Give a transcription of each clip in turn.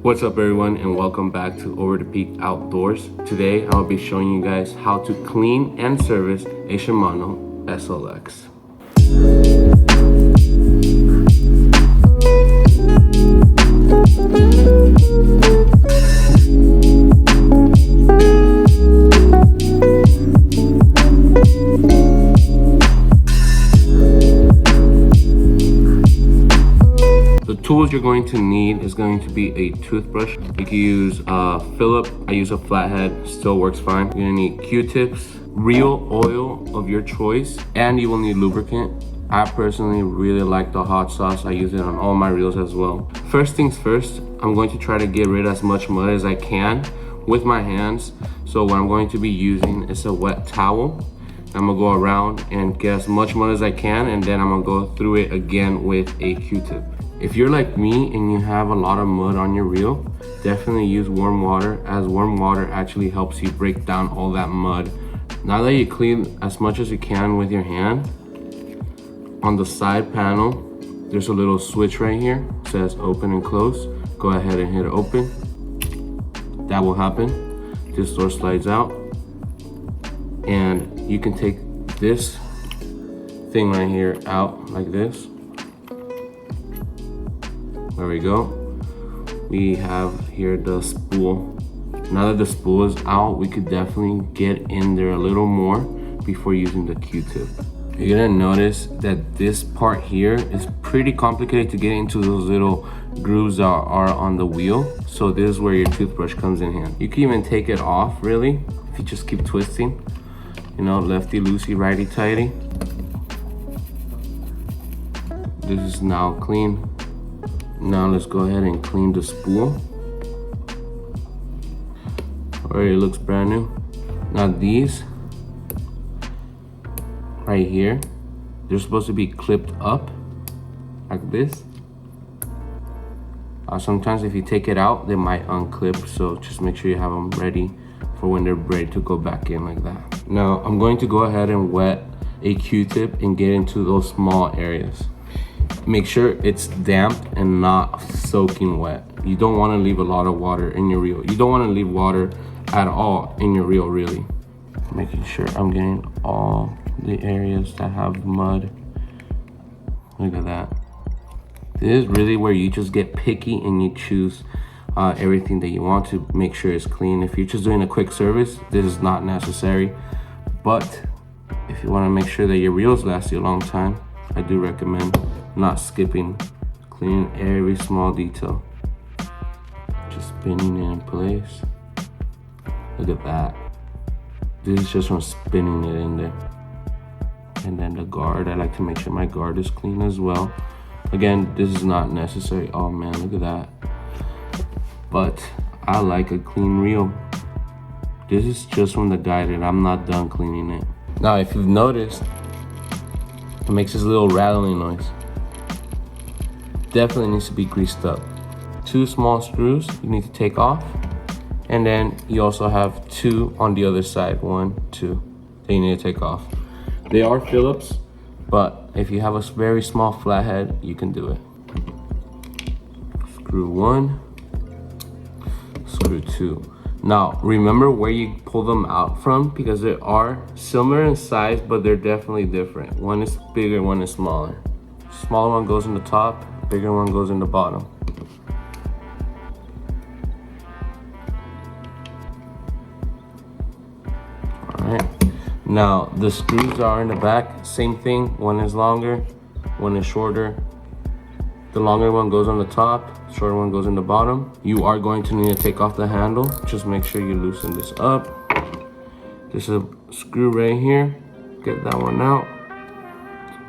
What's up everyone, and welcome back to Overthepeak.outdoors. Today I'll be showing you guys how to clean and service a Shimano SLX. The tools you're going to need is going to be a toothbrush. You can use Phillip. I use a flathead, still works fine. You're gonna need Q-tips, real oil of your choice, and you will need lubricant. I personally really like the hot sauce. I use it on all my reels as well. First things first, I'm going to try to get rid of as much mud as I can with my hands. So what I'm going to be using is a wet towel. I'm gonna go around and get as much mud as I can, and then I'm gonna go through it again with a Q-tip. If you're like me and you have a lot of mud on your reel, definitely use warm water, as warm water actually helps you break down all that mud. Now that you clean as much as you can with your hand, on the side panel, there's a little switch right here. It says open and close. Go ahead and hit open. That will happen. This door slides out. And you can take this thing right here out like this. There we go. We have here the spool. Now that the spool is out, we could definitely get in there a little more before using the Q-tip. You're gonna notice that this part here is pretty complicated to get into those little grooves that are on the wheel. So this is where your toothbrush comes in hand. You can even take it off really, if you just keep twisting. You know, lefty loosey, righty tighty. This is now clean. Now let's go ahead and clean the spool. Already looks brand new. Now these right here, they're supposed to be clipped up like this. Sometimes if you take it out, they might unclip, so just make sure you have them ready for when they're ready to go back in like that. Now I'm going to go ahead and wet a Q-tip and get into those small areas. Make sure it's damp and not soaking wet. You don't want to leave a lot of water in your reel. You don't want to leave water at all in your reel really. Making sure I'm getting all the areas that have mud. Look at that. This is really where you just get picky and you choose everything that you want to make sure is clean. If you're just doing a quick service, this is not necessary. But if you want to make sure that your reels last you a long time, I do recommend not skipping, cleaning every small detail. Just spinning it in place. Look at that. This is just from spinning it in there. And then the guard, I like to make sure my guard is clean as well. Again, this is not necessary. Oh man, look at that. But I like a clean reel. This is just from the guide and I'm not done cleaning it. Now, if you've noticed, it makes this little rattling noise. Definitely needs to be greased up. 2 small screws you need to take off. And then you also have 2 on the other side. 1, 2 that you need to take off. They are Phillips, but if you have a very small flathead, you can do it. Screw 1, screw 2. Now, remember where you pull them out from, because they are similar in size, but they're definitely different. One is bigger, one is smaller. Smaller one goes in the top, bigger one goes in the bottom. All right. Now, the screws are in the back, same thing. One is longer, one is shorter. The longer one goes on the top, shorter one goes in the bottom. You are going to need to take off the handle. Just make sure you loosen this up. There's a screw right here. Get that one out.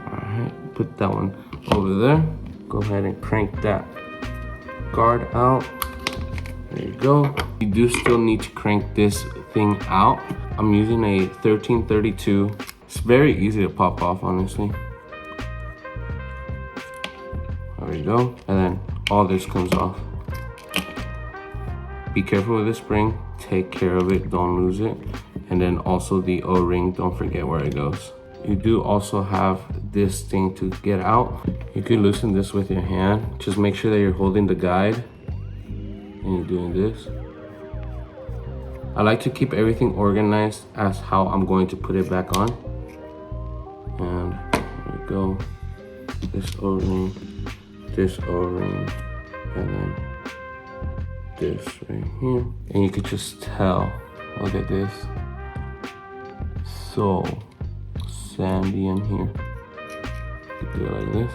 All right, put that one over there. Go ahead and crank that guard out. There you go. You do still need to crank this thing out. I'm using a 1332. It's very easy to pop off, honestly. There we go. And then all this comes off. Be careful with the spring. Take care of it. Don't lose it. And then also the O-ring. Don't forget where it goes. You do also have this thing to get out. You can loosen this with your hand. Just make sure that you're holding the guide and you're doing this. I like to keep everything organized as how I'm going to put it back on. And there we go. This O-ring, and then this right here. And you could just tell, look at this. So sandy in here. You do it like this.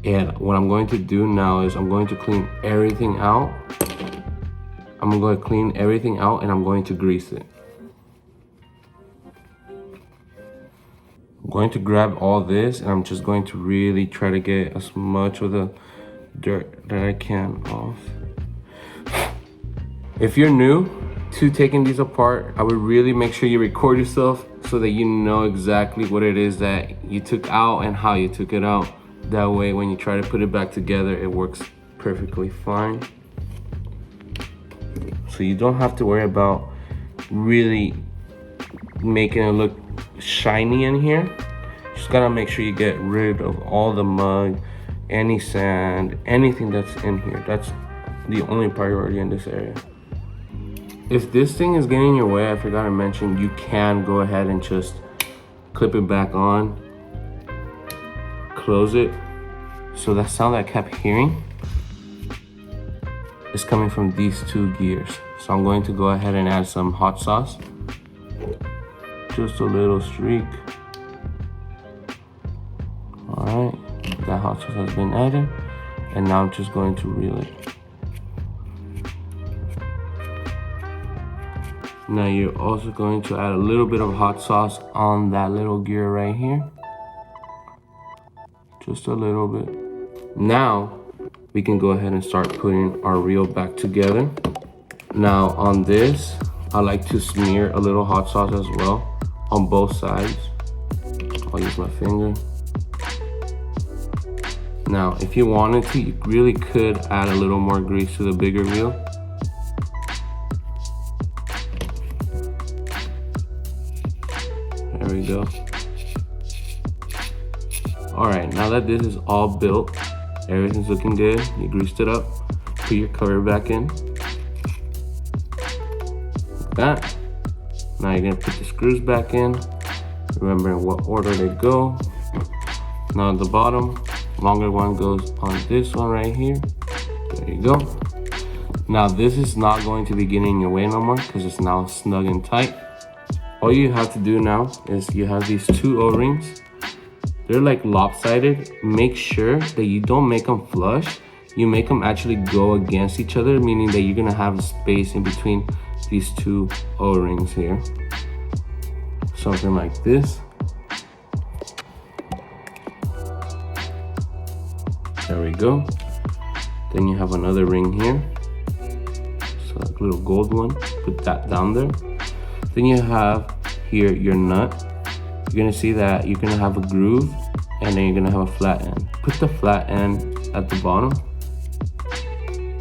And what I'm going to do now is I'm going to clean everything out. I'm going to clean everything out and I'm going to grease it. I'm going to grab all this and I'm just going to really try to get as much of the dirt that I can off. If you're new to taking these apart, I would really make sure you record yourself so that you know exactly what it is that you took out and how you took it out. That way when you try to put it back together, it works perfectly fine. So you don't have to worry about really making it look shiny in here. Just gotta make sure you get rid of all the mud, any sand, anything that's in here. That's the only priority in this area. If this thing is getting in your way, I forgot to mention, you can go ahead and just clip it back on, close it. So that sound I kept hearing is coming from these two gears. So I'm going to go ahead and add some hot sauce. Just a little streak. All right, that hot sauce has been added. And now I'm just going to reel it. Now you're also going to add a little bit of hot sauce on that little gear right here. Just a little bit. Now we can go ahead and start putting our reel back together. Now on this, I like to smear a little hot sauce as well on both sides. I'll use my finger. Now, if you wanted to, you really could add a little more grease to the bigger reel. There we go. All right, now that this is all built, everything's looking good, you greased it up, put your cover back in. Like that. Now you're gonna put the screws back in. Remember in what order they go. Now at the bottom, longer one goes on this one right here. There you go. Now this is not going to be getting in your way no more because it's now snug and tight. All you have to do now is you have these two O-rings. They're like lopsided. Make sure that you don't make them flush. You make them actually go against each other, meaning that you're gonna have a space in between these two O-rings here. Something like this. There we go. Then you have another ring here. So like a little gold one. Put that down there. Then you have here your nut. You're gonna see that you're gonna have a groove and then you're gonna have a flat end. Put the flat end at the bottom.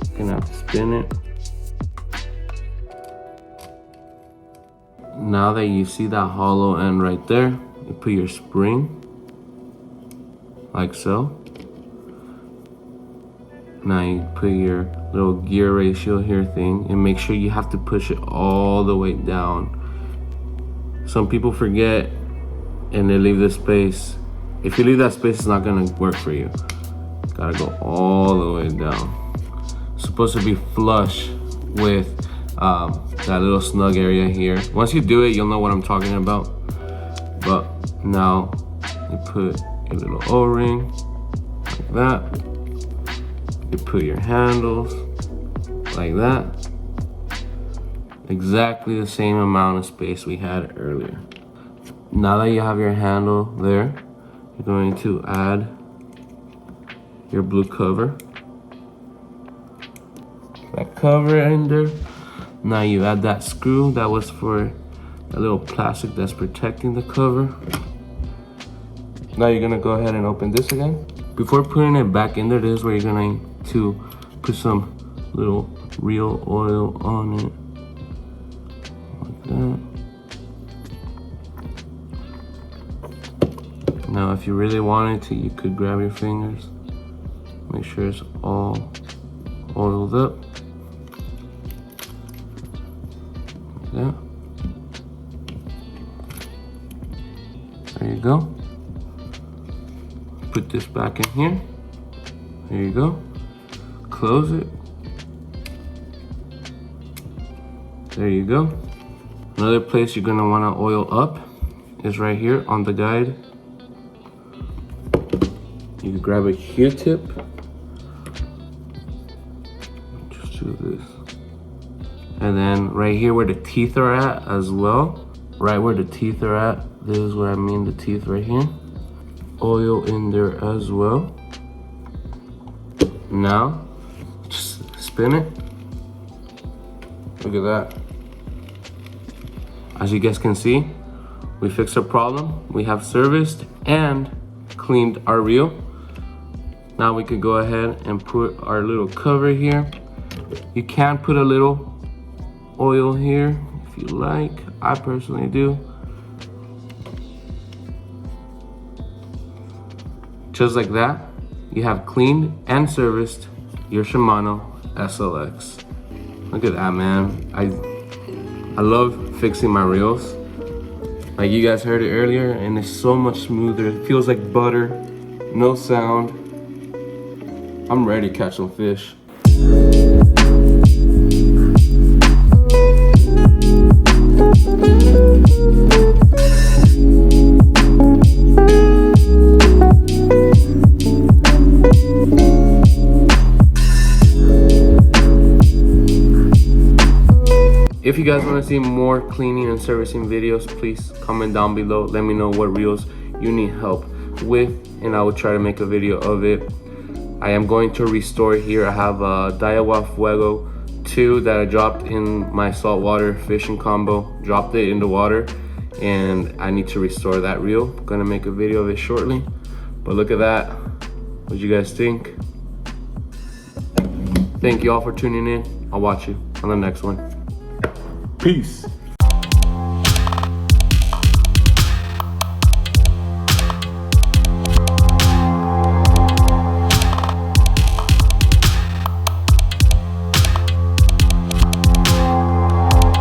You're gonna have to spin it. Now that you see that hollow end right there, you put your spring, like so. Now you put your little gear ratio here thing and make sure you have to push it all the way down. Some people forget and they leave this space. If you leave that space, it's not gonna work for you. Gotta go all the way down. It's supposed to be flush with that little snug area here. Once you do it, you'll know what I'm talking about. But now you put a little O-ring like that. You put your handles like that. Exactly the same amount of space we had earlier. Now that you have your handle there, you're going to add your blue cover. That cover in there. Now you add that screw that was for a little plastic that's protecting the cover. Now you're gonna go ahead and open this again. Before putting it back in there, this is where you're going to put some little reel oil on it. Like that. Now if you really wanted to, you could grab your fingers. Make sure it's all oiled up. Like that. There you go. Put this back in here. There you go. Close it. There you go. Another place you're gonna wanna oil up is right here on the guide. You can grab a Q-tip. Just do this. And then right here where the teeth are at as well. Right where the teeth are at. This is where I mean the teeth right here. Oil in there as well. Now, just spin it. Look at that. As you guys can see, we fixed our problem. We have serviced and cleaned our reel. Now we can go ahead and put our little cover here. You can put a little oil here if you like. I personally do. Just like that, you have cleaned and serviced your Shimano SLX. Look at that, man. I love fixing my reels. Like you guys heard it earlier, and it's so much smoother. It feels like butter, no sound. I'm ready to catch some fish. If you guys want to see more cleaning and servicing videos, please comment down below. Let me know what reels you need help with, and I will try to make a video of it. I am going to restore here. I have a Daiwa Fuego 2 that I dropped in my saltwater fishing combo. Dropped it in the water, and I need to restore that reel. I'm gonna make a video of it shortly. But look at that. What do you guys think? Thank you all for tuning in. I'll watch you on the next one. Peace.